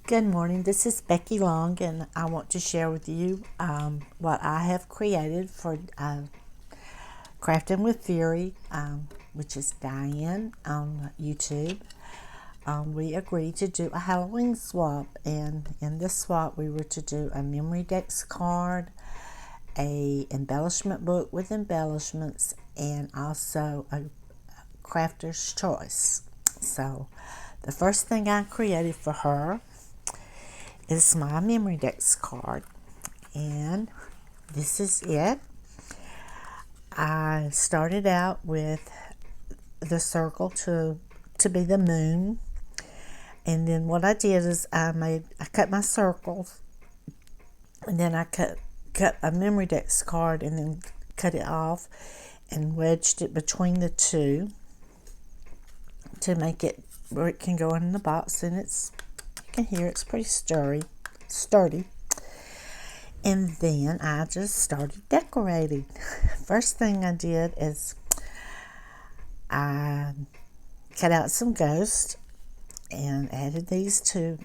Good morning. This is Becky Long, and I want to share with you what I have created for Crafting with Fury, which is Diane on YouTube. We agreed to do a Halloween swap, and in this swap, we were to do a memory dex card, a embellishment book with embellishments, and also a crafter's choice. So, the first thing I created for her is my memory dex card, and this is it. I started out with the circle to be the moon, and then what I did is I cut my circles, and then I cut a memory dex card and then cut it off and wedged it between the two to make it where it can go in the box, and you can hear it's pretty sturdy. And then I just started decorating. First thing I did is I cut out some ghosts and added these to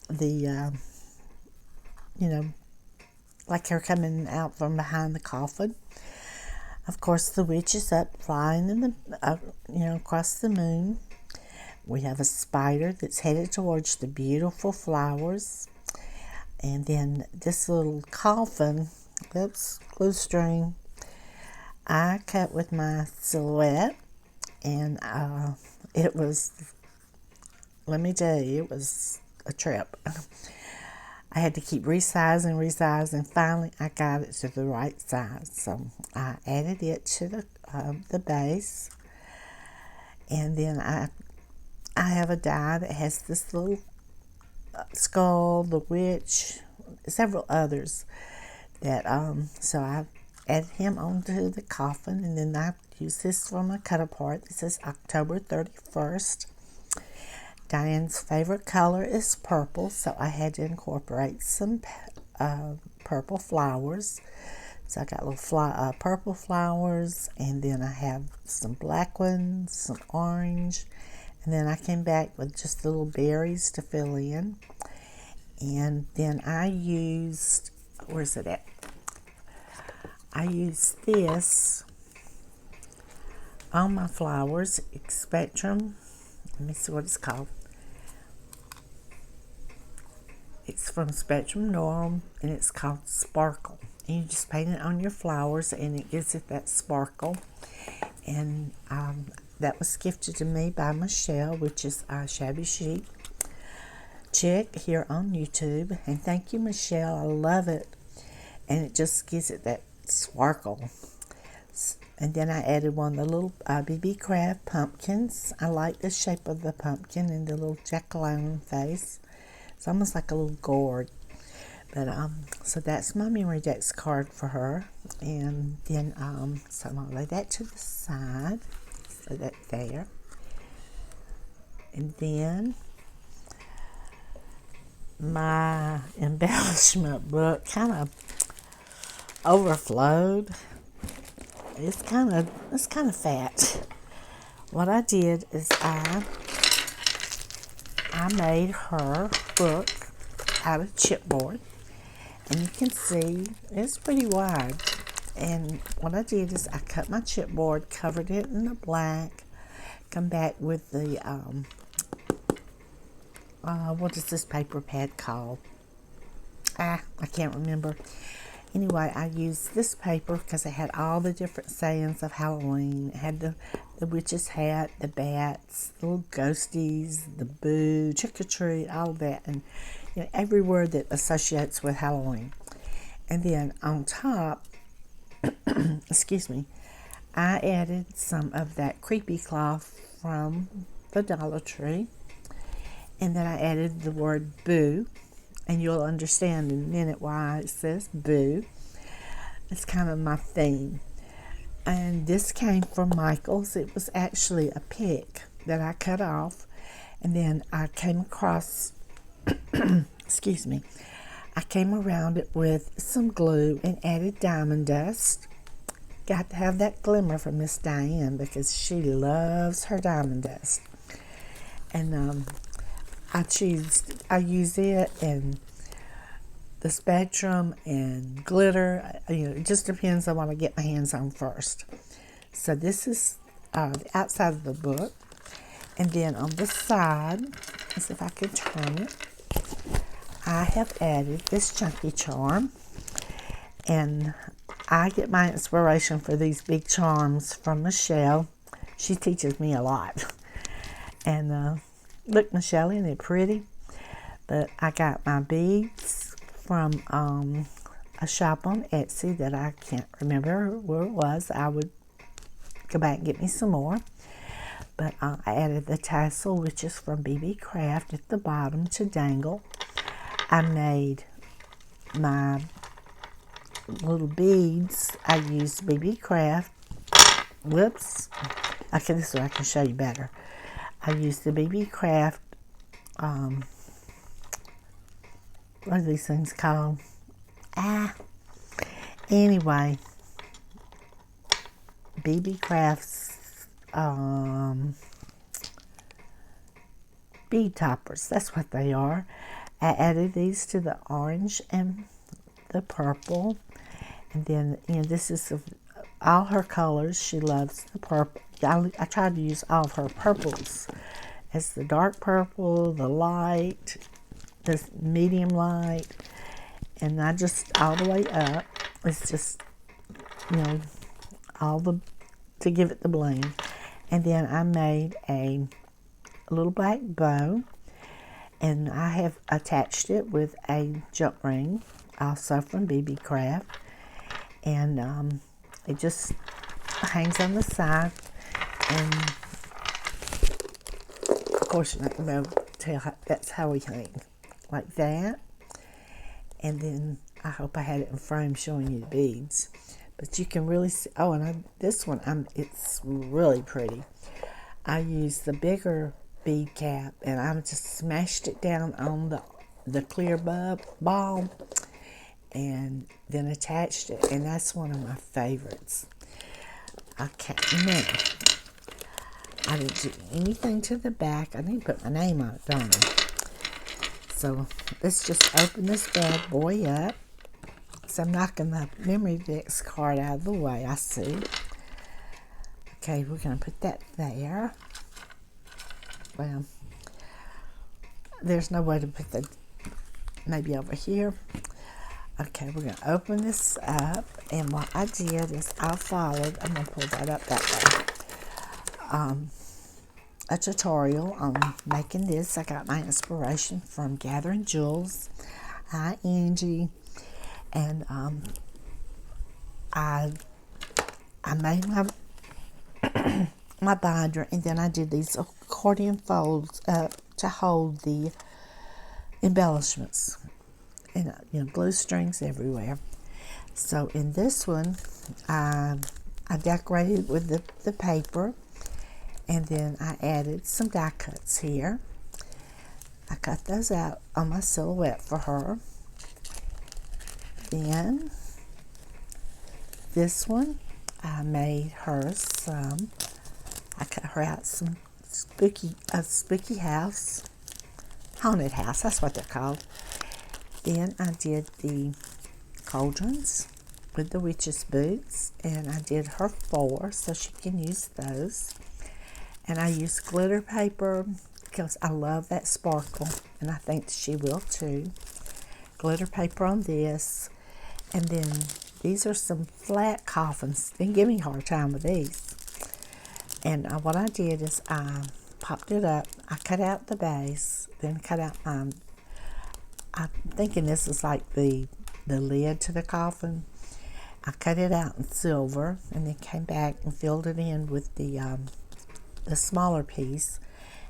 the, like they're coming out from behind the coffin. Of course, the witch is up flying in the, across the moon. We have a spider that's headed towards the beautiful flowers. And then this little coffin, oops, glue string, I cut with my silhouette. And it was, let me tell you, it was a trip. I had to keep resizing. Finally, I got it to the right size. So I added it to the base. And then I have a die that has this little skull, the witch, several others that so I added him onto the coffin, and then I used this for my cut apart. This is October 31st. Diane's favorite color is purple, so I had to incorporate some purple flowers. So I got little purple flowers, and then I have some black ones, some orange. And then I came back with just little berries to fill in. And then I used, where's it at? I used this on my flowers, Spectrum. Let me see what it's called. It's from Spectrum Norm, and it's called Sparkle. And you just paint it on your flowers, and it gives it that sparkle. And that was gifted to me by Michelle, which is a Shabby Chic chick here on YouTube. And thank you, Michelle. I love it. And it just gives it that sparkle. And then I added one of the little BB Craft pumpkins. I like the shape of the pumpkin and the little jack-o'-lantern face. It's almost like a little gourd. But so that's my memory dex card for her. And then so I'm gonna lay that to the side. So that there. And then my embellishment book kind of overflowed. It's kind of fat. What I did is I made her book out of chipboard, and you can see it's pretty wide. And what I did is I cut my chipboard, covered it in the black, come back with the what is this paper pad called? I can't remember. Anyway, I used this paper because it had all the different sayings of Halloween. It had the witch's hat, the bats, the little ghosties, the boo, trick or treat, all that, and every word that associates with Halloween. And then on top, excuse me, I added some of that creepy cloth from the Dollar Tree, and then I added the word boo, and you'll understand in a minute why it says boo. It's kind of my theme. And this came from Michael's. It was actually a pick that I cut off, and then I came across excuse me, I came around it with some glue and added diamond dust. Got to have that glimmer from Miss Diane because she loves her diamond dust. And I use it in the spectrum and glitter. It just depends on what I get my hands on first. So this is the outside of the book. And then on the side, let's see if I can turn it, I have added this chunky charm. And I get my inspiration for these big charms from Michelle. She teaches me a lot. And look, Michelle, isn't it pretty? But I got my beads from a shop on Etsy that I can't remember where it was. I would go back and get me some more. But I added the tassel, which is from BB Craft, at the bottom to dangle. I made my little beads. I used BB Craft. Whoops. Okay, this way I can show you better. I used the BB Craft, what are these things called? Anyway, BB Craft's bead toppers. That's what they are. I added these to the orange and the purple. And then, this is all her colors. She loves the purple. I tried to use all of her purples as the dark purple, the light, the medium light, and I just all the way up. It's just, all to give it the bling. And then I made a little black bow, and I have attached it with a jump ring, also from BB Craft. And it just hangs on the side. And of course, you're not going to be able to tell that's how we hang, like that. And then I hope I had it in frame showing you the beads, but you can really see. Oh, and this one, it's really pretty. I used the bigger bead cap, and I just smashed it down on the clear ball, and then attached it, and that's one of my favorites. Okay, now I didn't do anything to the back. I need to put my name on it, don't I? So let's just open this bad boy up. So I'm knocking the memory Dex card out of the way, I see. Okay, we're going to put that there. Well, there's no way to put maybe over here. Okay, we're going to open this up, and what I did is I followed, I'm going to pull that up that way, a tutorial on making this. I got my inspiration from Gathering Jewels. Hi, Angie. And I made my binder, and then I did these accordion folds up to hold the embellishments. And glue strings everywhere. So in this one, I decorated with the paper, and then I added some die cuts here. I cut those out on my silhouette for her. Then this one, I made her I cut her out some spooky house, haunted house, that's what they're called. Then I did the cauldrons with the witch's boots, and I did her 4 so she can use those. And I used glitter paper because I love that sparkle, and I think she will too. Glitter paper on this. And then these are some flat coffins. They give me a hard time with these. And what I did is I popped it up. I cut out the base, then cut out I'm thinking this is like the lid to the coffin. I cut it out in silver, and then came back and filled it in with the smaller piece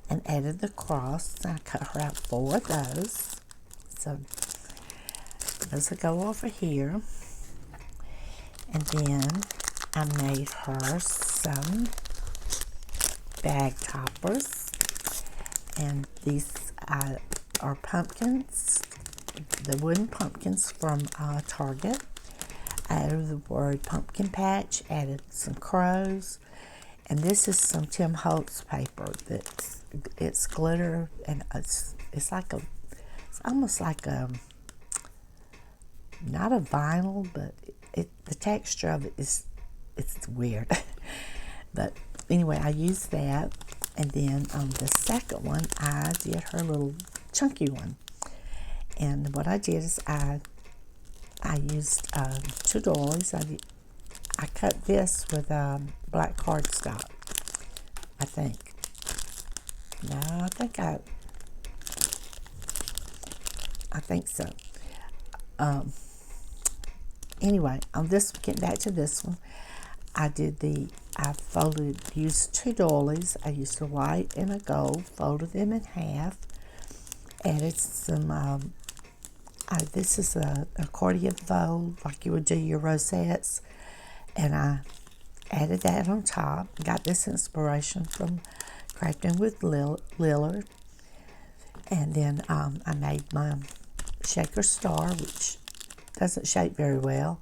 and added the cross. I cut her out 4 of those. So those will go over here. And then I made her some bag toppers. And these are pumpkins, the wooden pumpkins from Target. I added the word pumpkin patch, added some crows, and this is some Tim Holtz paper. It's glitter, and it's it's almost like not a vinyl, but the texture of it it's weird. But anyway, I used that, and then on the second one, I did her little chunky one. And what I did is I used 2 doilies. I cut this with black cardstock, I think. No, I think so. Anyway, on this, getting back to this one, I used 2 doilies. I used a white and a gold, folded them in half, added some, this is a accordion fold, like you would do your rosettes, and I added that on top. Got this inspiration from Crafting with Lillard. And then I made my shaker star, which doesn't shake very well.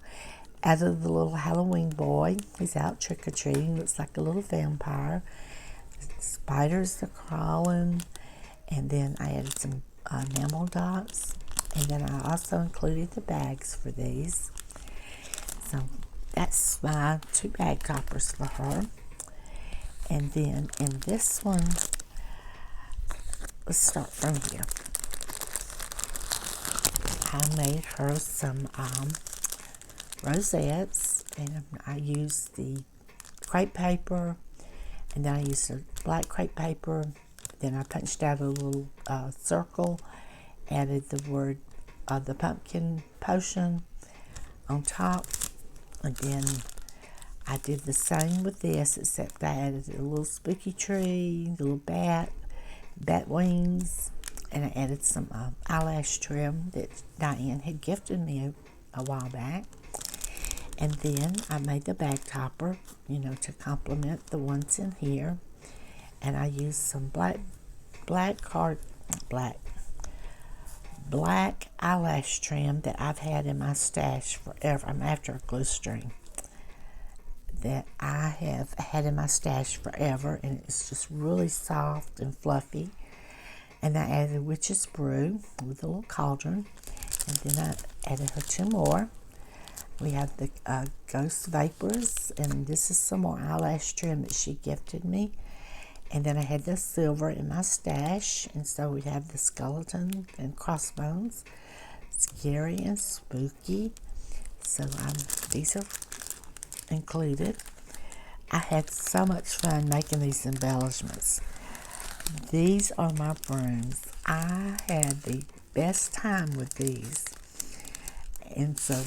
Added the little Halloween boy. He's out trick-or-treating. Looks like a little vampire. Spiders are crawling. And then I added some enamel dots. And then I also included the bags for these. So that's my 2 bag toppers for her. And then in this one, let's start from here. I made her some rosettes, and I used the crepe paper, and then I used a black crepe paper. Then I punched out a little circle, added the word, the pumpkin potion on top, and then I did the same with this, except I added a little spooky tree, a little bat wings, and I added some eyelash trim that Diane had gifted me a while back. And then I made the bag topper, to complement the ones in here. And I used some black eyelash trim that I've had in my stash forever. I'm after a glue string that I have had in my stash forever, and it's just really soft and fluffy. And I added witch's brew with a little cauldron, and then I added her 2 more. We have the ghost vapors, and this is some more eyelash trim that she gifted me. And then I had the silver in my stash, and so we have the skeleton and crossbones, scary and spooky. So these are included. I had so much fun making these embellishments. These are my brooms. I had the best time with these. And so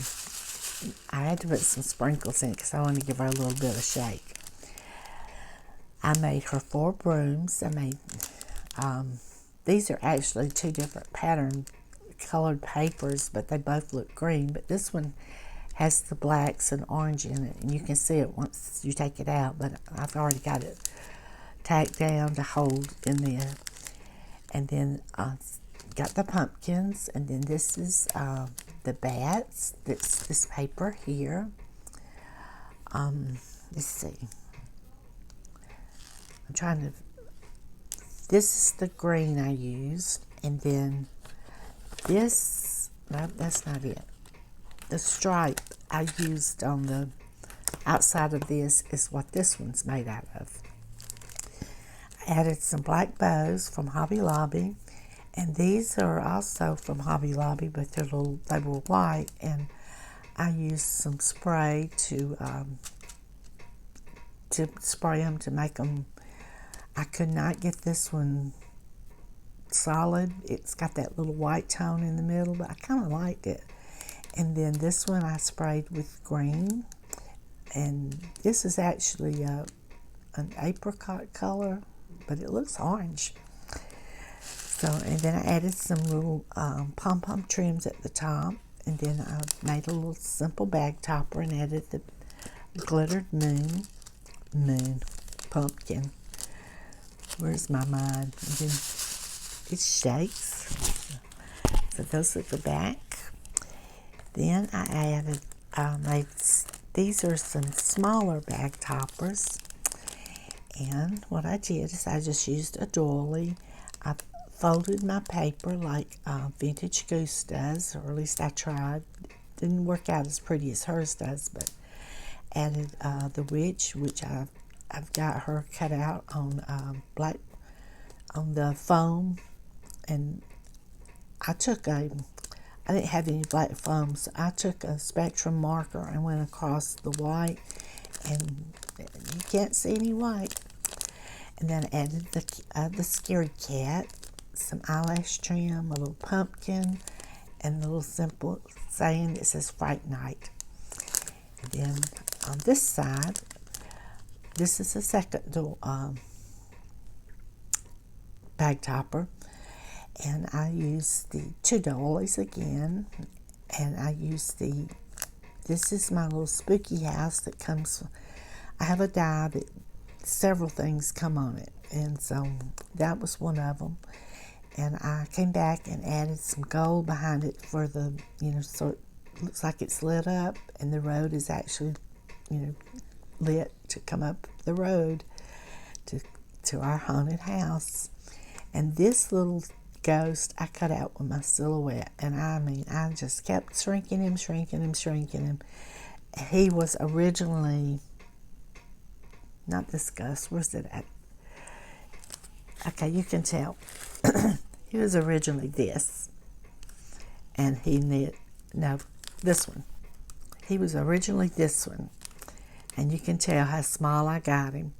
I had to put some sprinkles in it because I wanted to give her a little bit of shake. I made her 4 brooms. I made, these are actually 2 different pattern colored papers, but they both look green. But this one has the blacks and orange in it, and you can see it once you take it out, but I've already got it tacked down to hold in there. And then got the pumpkins, and then this is the bats. That's this paper here. Let's see. This is the green I used, and then this, no, that's not it. The stripe I used on the outside of this is what this one's made out of. I added some black bows from Hobby Lobby, and these are also from Hobby Lobby, but they were white, and I used some spray to spray them to make them. I could not get this one solid. It's got that little white tone in the middle, but I kind of liked it. And then this one I sprayed with green, and this is actually an apricot color, but it looks orange. So, and then I added some little pom-pom trims at the top, and then I made a little simple bag topper and added the glittered moon pumpkin. Where's my mind? And then it shakes. So those are the back. Then I added, these are some smaller bag toppers. And what I did is I just used a doily. I folded my paper like Vintage Goose does, or at least I tried. Didn't work out as pretty as hers does, but added the witch, which I've got her cut out on black on the foam, and I didn't have any black foam, so I took a spectrum marker and went across the white, and you can't see any white. And then I added the scary cat, some eyelash trim, a little pumpkin, and a little simple saying that says Fright Night. And then on this side, this is the second bag topper, and I use the 2 doilies again, and I use this is my little spooky house that comes, I have a die that several things come on it, and so that was one of them. And I came back and added some gold behind it for the, so it looks like it's lit up, and the road is actually, lit to come up the road to our haunted house. And this little ghost I cut out with my silhouette, and I just kept shrinking him. He was originally not this ghost. Where's it at? Okay, you can tell. He was originally this, and this one. He was originally this one, and you can tell how small I got him.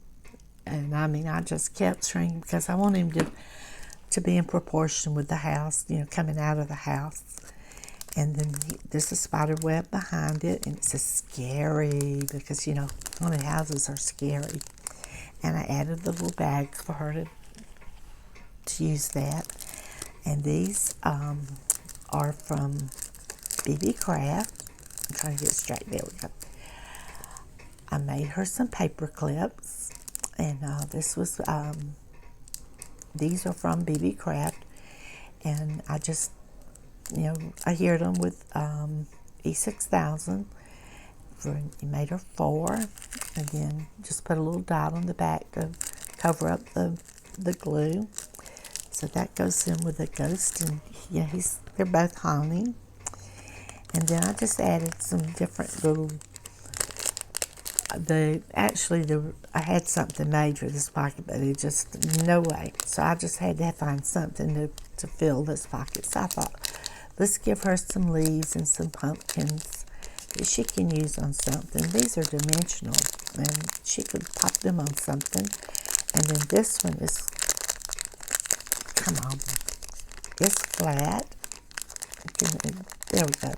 And I just kept shrinking because I want him to be in proportion with the house, coming out of the house. And then there's a spider web behind it, and it's scary because, haunted houses are scary. And I added the little bag for her to use that. And these are from BB Craft. I'm trying to get straight. There we go. I made her some paper clips, and these are from BB Craft, and I just, I adhered them with E6000. You made her 4, and then just put a little dot on the back to cover up the glue. So that goes in with the ghost, and they're both haunting. And then I just added some different little. I had something made for this pocket, but it just no way. So I just had to find something to fill this pocket. So I thought, let's give her some leaves and some pumpkins that she can use on something. These are dimensional, and she could pop them on something. And then this one is, it's flat. There we go.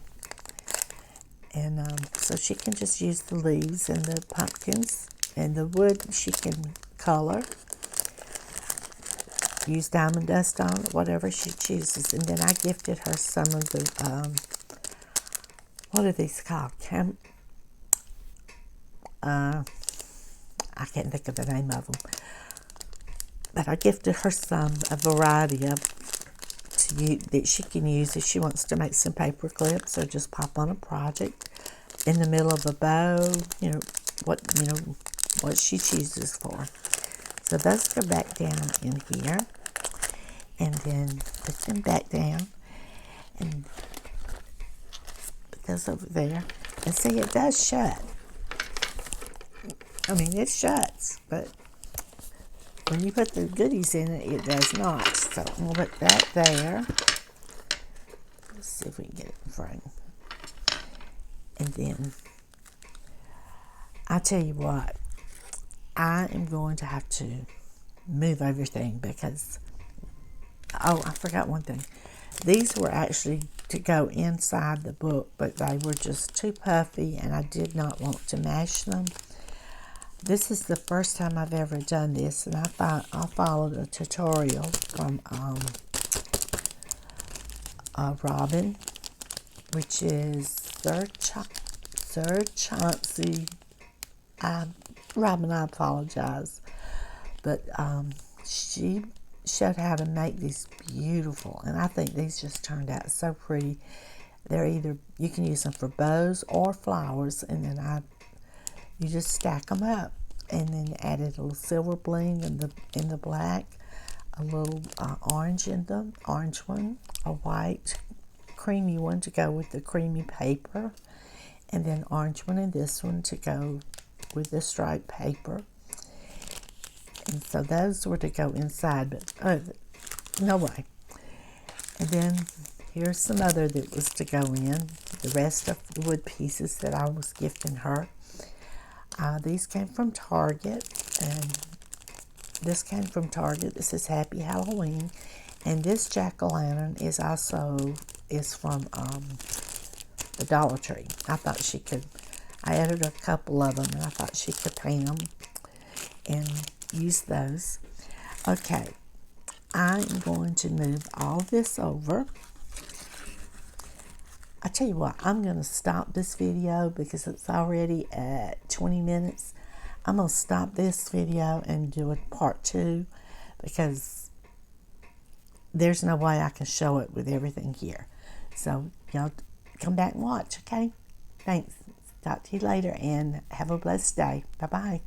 And so she can just use the leaves and the pumpkins, and the wood she can color, use diamond dust on it, whatever she chooses. And then I gifted her some of the, what are these called? I can't think of the name of them. But I gifted her a variety of that she can use if she wants to make some paper clips or just pop on a project in the middle of a bow, what she chooses for. So those go back down in here, and then put them back down and put those over there. And see, it does shut. It shuts, but when you put the goodies in it, it does not. So I'm going to put that there. Let's see if we can get it in frame. And then, I tell you what, I am going to have to move everything because, I forgot one thing. These were actually to go inside the book, but they were just too puffy, and I did not want to mash them. This is the first time I've ever done this, and I followed a tutorial from Robin, which is Sir Chauncey. Robin, I apologize, but she showed how to make these beautiful, and I think these just turned out so pretty. They're you can use them for bows or flowers, and then you just stack them up, and then added a little silver bling in the black, a little orange in the orange one, a white creamy one to go with the creamy paper, and then orange one in this one to go with the striped paper. And so those were to go inside, but no way. And then here's some other that was to go in. The rest of the wood pieces that I was gifting her. These came from Target, and this came from Target. This is Happy Halloween, and this jack-o'-lantern is from the Dollar Tree. I thought she could. I added a couple of them, and I thought she could paint them and use those. Okay, I'm going to move all this over. I tell you what, I'm going to stop this video because it's already at 20 minutes. I'm going to stop this video and do a part 2 because there's no way I can show it with everything here. So, y'all come back and watch, okay? Thanks. Talk to you later and have a blessed day. Bye-bye.